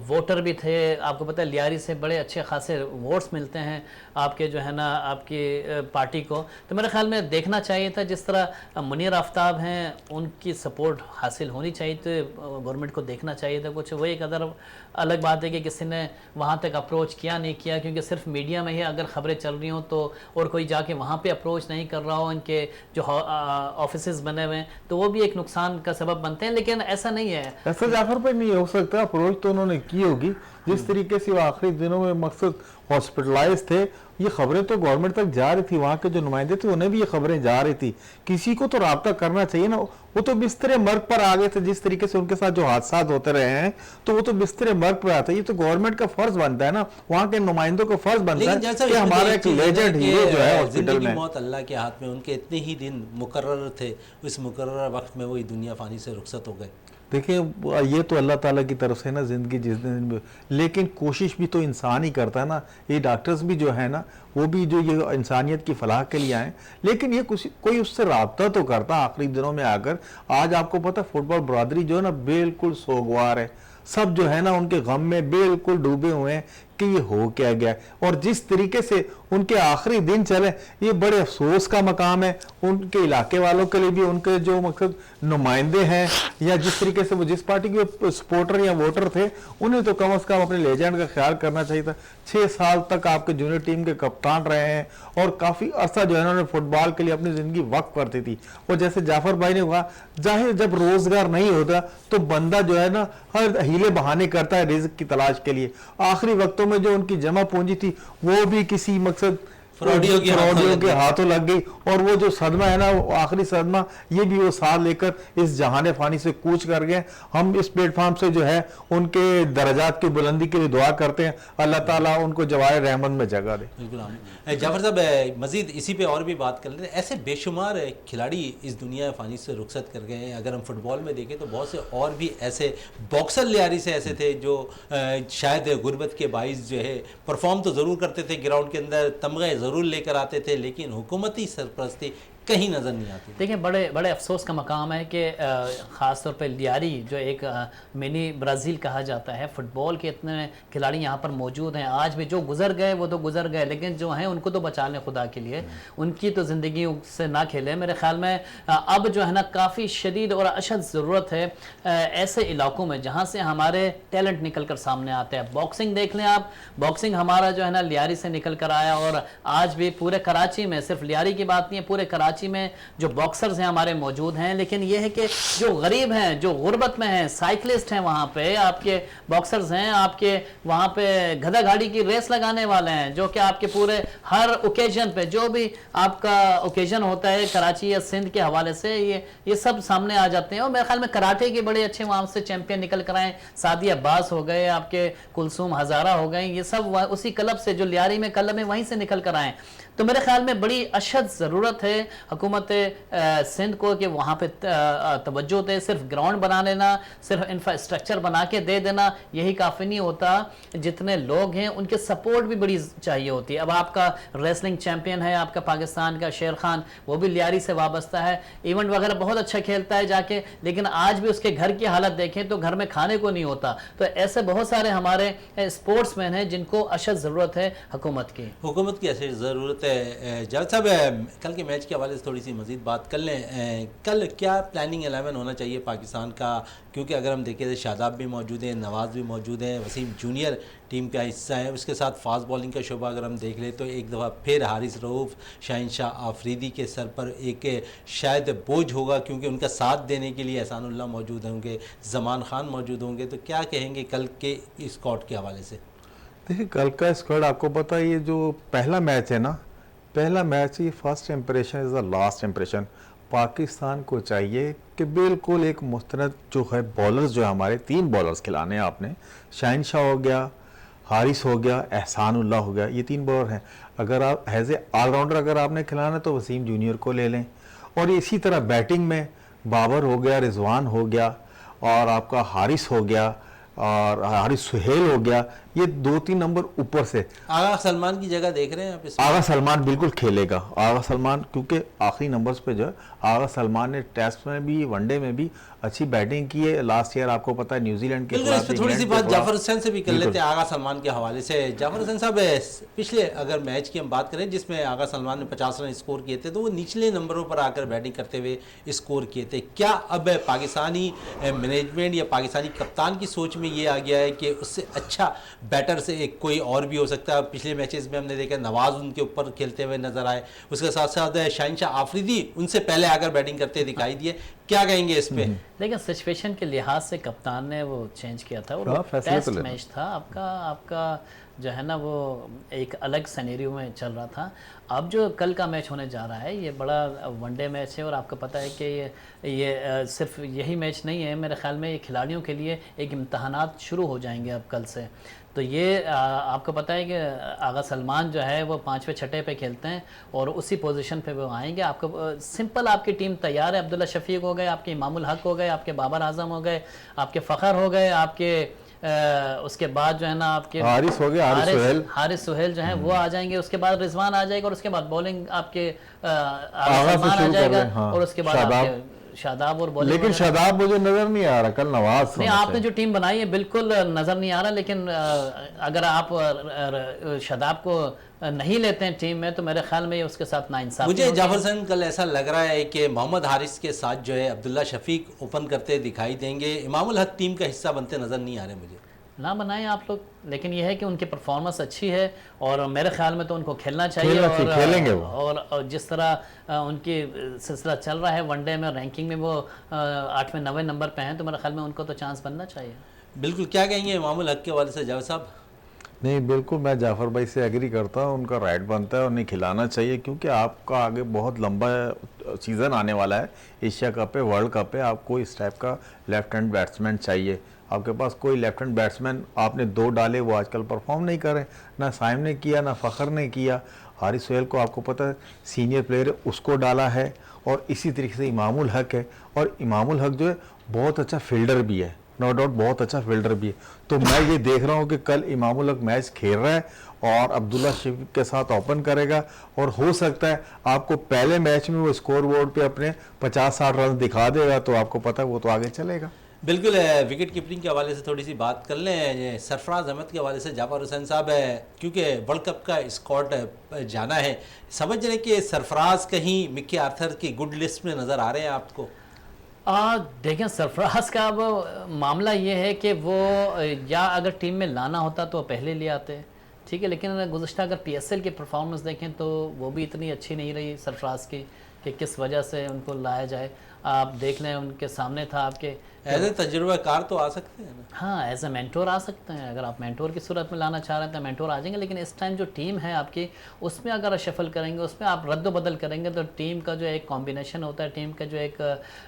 वोटर भी थे। आपको पता है लियारी से बड़े अच्छे खासे वोट्स मिलते हैं आपके जो है ना आपकी पार्टी को, तो मेरे ख्याल में देखना चाहिए था। जिस तरह मुनीर आफ्ताब हैं उनकी सपोर्ट हासिल होनी चाहिए, तो गवर्नमेंट को देखना चाहिए था कुछ। वही एक अदर अलग बात है कि किसी ने वहाँ तक अप्रोच किया नहीं किया, क्योंकि सिर्फ मीडिया में ही अगर ख़बरें चल रही हों तो और कोई जाके वहाँ पे अप्रोच नहीं कर रहा हो, इनके जो ऑफिसेज बने हुए हैं, तो वो भी एक नुकसान का सबब बनते हैं। लेकिन ऐसा नहीं है, ऐसा जाफर पे नहीं हो सकता। अप्रोच तो उन्होंने की होगी, जिस तरीके से वो आखिरी दिनों में मकसद हॉस्पिटलाइज थे, ये खबरें तो गवर्नमेंट तक जा रही थी, वहाँ के जो नुमाइंदे थे उन्हें भी ये खबरें जा रही थी। किसी को तो राब्ता करना चाहिए ना, वो तो बिस्तरे मर्ग पर आ गए थे। जिस तरीके से उनके साथ जो हादसा होते रहे हैं तो वो तो बिस्तरे मर्ग पर आते हैं। ये तो गवर्नमेंट का फर्ज बनता है ना, वहाँ के नुमाइंदों का फर्ज बनता है कि हमारा एक लेजेंड हीरो जो है हॉस्पिटल में। मौत अल्लाह के हाथ में, उनके इतने ही दिन मुकर्रर थे, उस मुकर्रर वक्त में वही दुनिया फानी से रुखसत हो गए। देखिए ये तो अल्लाह ताला की तरफ से ना ज़िंदगी जिस दिन, लेकिन कोशिश भी तो इंसान ही करता है ना। ये डॉक्टर्स भी जो है ना, वो भी जो ये इंसानियत की फलाह के लिए आए, लेकिन ये कुछ कोई उससे राब्ता तो करता आखिरी दिनों में आकर। आज आपको पता है फुटबॉल बरादरी जो है ना बिल्कुल सोगवार है, सब जो है ना उनके गम में बिल्कुल डूबे हुए हैं कि ये हो क्या गया। और जिस तरीके से उनके आखिरी दिन चले, ये बड़े अफसोस का मकाम है उनके इलाके वालों के लिए भी, उनके जो मतलब नुमाइंदे हैं या जिस तरीके से वो जिस पार्टी के सपोर्टर या वोटर थे, उन्हें तो कम से कम अपने लेजेंड का ख्याल करना चाहिए था। 6 साल तक आपके जूनियर टीम के कप्तान रहे हैं और काफ़ी अर्सा जो है उन्होंने फुटबॉल के लिए अपनी ज़िंदगी वक्फ करती थी। और जैसे जाफर भाई ने कहा, जाहिर जब रोज़गार नहीं होता तो बंदा जो है ना हर हीले बहाने करता है रिज़्क की तलाश के लिए। आखिरी वक्तों में जो उनकी जमा पूंजी थी वो भी किसी मकसद फ्रॉडियों के हाथों लग गई। और वो जो सदमा है ना, वो आखिरी सदमा, ये भी वो साथ लेकर इस जहाने फानी से कूच कर गए। हम इस प्लेटफॉर्म से जो है उनके दर्जात की बुलंदी के लिए दुआ करते हैं, अल्लाह ताला उनको जवाए रहमत में जगह दे। बिल्कुल। जाफर साहब, मजीद इसी पे और भी बात कर लेते हैं। ऐसे बेशुमार खिलाड़ी इस दुनिया फानी से रुखसत कर गए हैं। अगर हम फुटबॉल में देखें तो बहुत से और भी ऐसे बॉक्सर लियारी से ऐसे थे जो शायद गुर्बत के बाइस जो है परफॉर्म तो ज़रूर करते थे ग्राउंड के अंदर, तमगे ज़रूर लेकर आते थे, लेकिन हुकूमती सरपरस्ती कहीं नज़र नहीं आती। देखिए बड़े अफसोस का मकाम है कि ख़ास तौर पे लियारी जो एक मिनी ब्राज़ील कहा जाता है, फ़ुटबॉल के इतने खिलाड़ी यहाँ पर मौजूद हैं। आज भी जो गुजर गए वो तो गुजर गए, लेकिन जो हैं उनको तो बचा लें खुदा के लिए, उनकी तो ज़िंदगी से ना खेलें। मेरे ख्याल में अब जो है ना काफ़ी शदीद और अशद ज़रूरत है ऐसे इलाकों में जहाँ से हमारे टैलेंट निकल कर सामने आते हैं। बॉक्सिंग देख लें आप, बॉक्सिंग हमारा जो है ना लियारी से निकल कर आया, और आज भी पूरे कराची में, सिर्फ लियारी की बात नहीं है, पूरे कराची में जो बॉक्सर्स हैं हमारे मौजूद हैं। लेकिन यह है कि जो गरीब हैं, जो गुर्बत में हैं, साइकिलिस्ट हैं, वहाँ पे आपके बॉक्सर्स हैं, आपके वहाँ पे गधा गाड़ी की रेस लगाने वाले हैं, जो कि आपके पूरे हर ओकेजन पे, जो भी आपका ओकेजन होता है कराची या सिंध के हवाले से, ये सब सामने आ जाते हैं। और मेरे ख्याल में कराटे के बड़े अच्छे वहाँ से चैंपियन निकल कर आए, सादी अब्बास हो गए, आपके कुलसूम हज़ारा हो गए, ये सब उसी क्लब से जो लियारी में क्लब है वहीं से निकल कर आए। तो मेरे ख्याल में बड़ी अशद ज़रूरत है हुकूमत सिंध को कि वहाँ पे तवज्जो दे। सिर्फ ग्राउंड बना लेना, सिर्फ इंफ्रास्ट्रक्चर बना के दे देना, यही काफ़ी नहीं होता। जितने लोग हैं उनके सपोर्ट भी बड़ी चाहिए होती है। अब आपका रेसलिंग चैम्पियन है आपका पाकिस्तान का शेर खान, वो भी लियारी से वाबस्ता है, इवेंट वगैरह बहुत अच्छा खेलता है जाके, लेकिन आज भी उसके घर की हालत देखें तो घर में खाने को नहीं होता। तो ऐसे बहुत सारे हमारे स्पोर्ट्समैन हैं जिनको अशद ज़रूरत है हुकूमत की अशद ज़रूरत है। जावेद साहब, कल के मैच के हवाले से थोड़ी सी मज़ीद बात कर लें। कल क्या प्लानिंग 11 होना चाहिए पाकिस्तान का? क्योंकि अगर हम देखें तो शादाब भी मौजूद है, नवाज़ भी मौजूद है, वसीम जूनियर टीम का हिस्सा है, उसके साथ फास्ट बॉलिंग का शोबा अगर हम देख लें तो एक दफ़ा फिर हारिस रऊफ़, शाहिनशाह आफरीदी के सर पर एक शायद बोझ होगा, क्योंकि उनका साथ देने के लिए एहसानुल्लाह मौजूद होंगे, ज़मान खान मौजूद होंगे। तो क्या कहेंगे कल के स्क्वाड के हवाले से? देखिए कल का स्क्वाड आपको पता है, ये जो पहला मैच है ना, पहला मैच, ये first impression is the last impression. Pakistan को चाहिए कि बिल्कुल एक मुस्तनद जो है बॉलर्स जो है हमारे 3 बॉलर्स खिलाने हैं आपने। शाहिनशाह हो गया, हारिस हो गया, एहसानुल्लाह हो गया, ये 3 बॉलर हैं। अगर आप एज ए ऑलराउंडर अगर आपने खिलाना तो वसीम जूनियर को ले लें। और इसी तरह बैटिंग में बाबर हो गया, रिजवान हो गया, और आपका हारिस हो गया, और हारिस सुहेल हो गया, ये 2-3 नंबर ऊपर से। आगा सलमान की जगह देख रहे हैं आप इसमें? आगा सलमान बिल्कुल खेलेगा। आगा सलमान क्योंकि आखिरी नंबर्स पे जो है, आगा सलमान ने टेस्ट में भी वनडे में भी अच्छी बैटिंग की है। लास्ट ईयर आपको पता है न्यूजीलैंड के खिलाफ। इस पे थोड़ी सी बात जाफर हुसैन से भी कर लेते हैं आगा सलमान के हवाले से। जाफर हुसैन साहब, पिछले अगर मैच की हम बात करें जिसमें आगा सलमान ने 50 रन स्कोर किए थे, तो वो निचले नंबरों पर आकर बैटिंग करते हुए स्कोर किए थे। क्या अब पाकिस्तानी मैनेजमेंट या पाकिस्तानी कप्तान की सोच में ये आ गया है कि उससे अच्छा बैटर से एक कोई और भी हो सकता है? पिछले मैचेस में हमने देखा नवाज उनके ऊपर खेलते हुए नजर आए, उसके साथ साथ शाहिनशाह आफरीदी उनसे पहले आकर बैटिंग करते दिखाई दिए, क्या कहेंगे इस पे? देखिए सिचुएशन के लिहाज से कप्तान ने वो चेंज किया था और हाँ, फैसले टेस्ट तो लेना। मैच था आपका जो है ना वो एक अलग सिनेरियो में चल रहा था। अब जो कल का मैच होने जा रहा है ये बड़ा वनडे मैच है और आपको पता है कि ये सिर्फ यही मैच नहीं है, मेरे ख्याल में ये खिलाड़ियों के लिए एक इम्तहानात शुरू हो जाएंगे अब कल से। तो ये आपको पता है कि आगा सलमान जो है वो 5वें छठे पे खेलते हैं और उसी पोजीशन पे वो आएंगे। आपको सिंपल आपकी टीम तैयार है, अब्दुल्ला शफीक हो गए, आपके इमामुल हक हो गए, आपके बाबर आजम हो गए, आपके फ़खर हो गए, आपके उसके बाद जो है ना आपके हारिस हो गया, हारिस सुहेल जो है वो आ जाएंगे, उसके बाद रिजवान आ जाएगा और उसके बाद बॉलिंग आपके आगा से सलमान आ शुरू कर जाएगा रहे हैं, हाँ। और उसके बाद शादाब। आपके शादाब और बॉलिंग। लेकिन शादाब मुझे नजर नहीं आ रहा, कल नवाज नहीं, आपने जो टीम बनाई है बिल्कुल नज़र नहीं आ रहा, लेकिन अगर आप शादाब को नहीं लेते हैं टीम में तो मेरे ख्याल में ये उसके साथ नाइंसाफी मुझे होगी। जाफर हसन कल ऐसा लग रहा है कि मोहम्मद हारिस के साथ जो है अब्दुल्ला शफीक ओपन करते दिखाई देंगे, इमामुल हक टीम का हिस्सा बनते नज़र नहीं आ रहे मुझे। ना बनाएं आप लोग, लेकिन यह है कि उनकी परफॉर्मेंस अच्छी है और मेरे ख्याल में तो उनको खेलना चाहिए खेलेंगे वो। और जिस तरह उनकी सिलसिला चल रहा है वनडे में रैंकिंग में वो 8वें 9वें नंबर पे हैं, तो मेरे ख्याल में उनको तो चांस बनना चाहिए। बिल्कुल, क्या कहेंगे इमामुल हक के हवाले से जावेद साहब? नहीं, बिल्कुल मैं जाफ़र भाई से एग्री करता हूँ, उनका राइट बनता है और नहीं खिलाना चाहिए, क्योंकि आपका आगे बहुत लंबा सीज़न आने वाला है। एशिया कप है, वर्ल्ड कप है, आपको इस टाइप का लेफ्ट हैंड बैट्समैन चाहिए। आपके पास कोई लेफ्ट हैंड बैट्समैन आपने 2 डाले, वो आजकल परफॉर्म नहीं कर रहे, ना साइम ने किया ना फ़खर ने किया। हारिस सोहेल को आपको पता है सीनियर प्लेयर है, उसको डाला है, और इसी तरीके से इमामुल हक है, और इमामुल हक जो है बहुत अच्छा फील्डर भी है, नो डाउट बहुत अच्छा फील्डर भी है। तो मैं ये देख रहा हूँ कि कल इमामुल हक मैच खेल रहा है और अब्दुल्ला शफीक के साथ ओपन करेगा, और हो सकता है आपको पहले मैच में वो स्कोर बोर्ड पे अपने 50-60 रन दिखा देगा, तो आपको पता है वो तो आगे चलेगा। बिल्कुल, विकेट कीपिंग के हवाले से थोड़ी सी बात कर लें। सरफराज अहमद के हवाले से जाफर हुसैन साहब, क्योंकि वर्ल्ड कप का स्क्वाड जाना है, समझ रहे हैं कि सरफराज कहीं मिक्की आर्थर की गुड लिस्ट में नज़र आ रहे हैं आपको? देखें सरफराज का अब मामला ये है कि वो या अगर टीम में लाना होता तो पहले ले आते, ठीक है, लेकिन गुज़श्ता अगर PSL की परफॉर्मेंस देखें तो वो भी इतनी अच्छी नहीं रही सरफराज की कि किस वजह से उनको लाया जाए। आप देख लें उनके सामने था आपके एज ए तजुर्बाकार तो आ सकते हैं ना? हाँ, एज ए मेंटोर आ सकते हैं, अगर आप मेंटोर की सूरत में लाना चाह रहे हैं तो मेंटोर आ जाएंगे, लेकिन इस टाइम जो टीम है आपकी उसमें अगर शफल करेंगे, उसमें आप रद्द बदल करेंगे तो टीम का जो एक कॉम्बिनेशन होता है, टीम का जो एक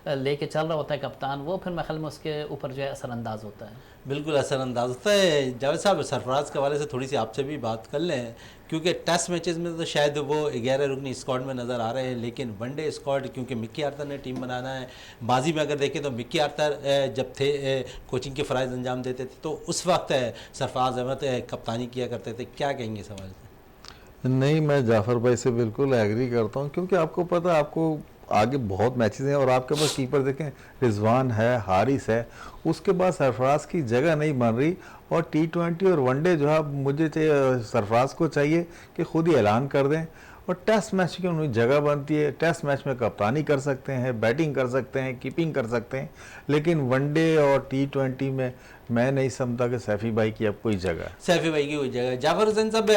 लेके चल रहा होता है कप्तान, वो फिर मैं ख्याल में उसके ऊपर जो है असरअंदाज होता है। बिल्कुल असरअंदाज होता है। जावेद साहब, सरफराज के हवाले से थोड़ी सी आपसे भी बात कर लें, क्योंकि टेस्ट मैचेस में तो शायद वो 11 रुकनी स्क्वाड में नज़र आ रहे हैं, लेकिन वनडे स्क्वाड क्योंकि मिक्की आर्थर ने टीम बनाना है। माजी में अगर देखें तो मिक्की आर्थर जब थे कोचिंग के फ़राइज़ अंजाम देते थे तो उस वक्त सरफराज अहमद कप्तानी किया करते थे, क्या कहेंगे इस हवाले से? नहीं, मैं जाफ़र भाई से बिल्कुल एग्री करता हूँ, क्योंकि आपको पता है आपको आगे बहुत मैचेस हैं और आपके पास कीपर देखें रिजवान है, हारिस है, उसके बाद सरफराज की जगह नहीं बन रही। और T20 और वनडे जो है मुझे चाहिए सरफराज को चाहिए कि खुद ही ऐलान कर दें, और टेस्ट मैच की उन्हें जगह बनती है। टेस्ट मैच में कप्तानी कर सकते हैं, बैटिंग कर सकते हैं, कीपिंग कर सकते हैं, लेकिन वनडे और T20 में मैं नहीं समझता कि सैफी भाई की अब कोई जगह है। सैफी भाई की कोई जगह। जाफर हुसैन साहब,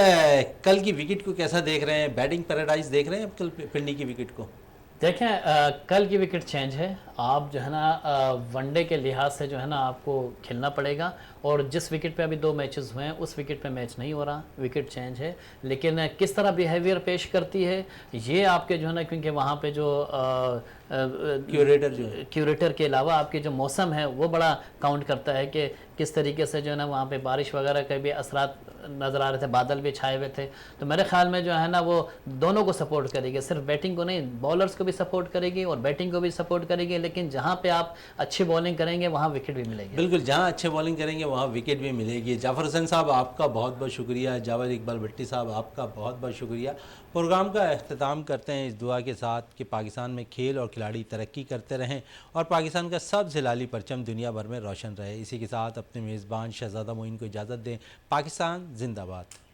कल की विकेट को कैसा देख रहे हैं? बैटिंग पैराडाइज देख रहे हैं अब कल पिंडी की विकेट को? देखें कल की विकेट चेंज है, आप जो है ना वनडे के लिहाज से जो है ना आपको खेलना पड़ेगा, और जिस विकेट पे अभी 2 मैचेस हुए हैं उस विकेट पे मैच नहीं हो रहा, विकेट चेंज है। लेकिन किस तरह बिहेवियर पेश करती है ये आपके जो है ना, क्योंकि वहाँ पे जो क्यूरेटर के अलावा आपके जो मौसम है वो बड़ा काउंट करता है कि किस तरीके से जो है ना वहाँ पे बारिश वगैरह के भी असरात नज़र आ रहे थे, बादल भी छाए हुए थे। तो मेरे ख्याल में जो है ना वो दोनों को सपोर्ट करेगी, सिर्फ बैटिंग को नहीं, बॉलर्स को भी सपोर्ट करेगी और बैटिंग को भी सपोर्ट करेगी। लेकिन जहाँ पे आप अच्छी बॉलिंग करेंगे वहाँ विकेट भी मिलेगी। बिल्कुल, जहाँ अच्छे बॉलिंग करेंगे वहाँ विकेट भी मिलेगी। जाफर हुसैन साहब, आपका बहुत बहुत शुक्रिया। जावेद इकबाल भट्टी साहब, आपका बहुत बहुत शुक्रिया। प्रोग्राम का अख्ताम करते हैं इस दुआ के साथ कि पाकिस्तान में खेल और खिलाड़ी तरक्की करते रहें और पाकिस्तान का सबसे लाली परचम दुनिया भर में रोशन रहे। इसी के साथ अपने मेज़बान शहज़ादा मोइन को इजाज़त दें। पाकिस्तान जिंदाबाद।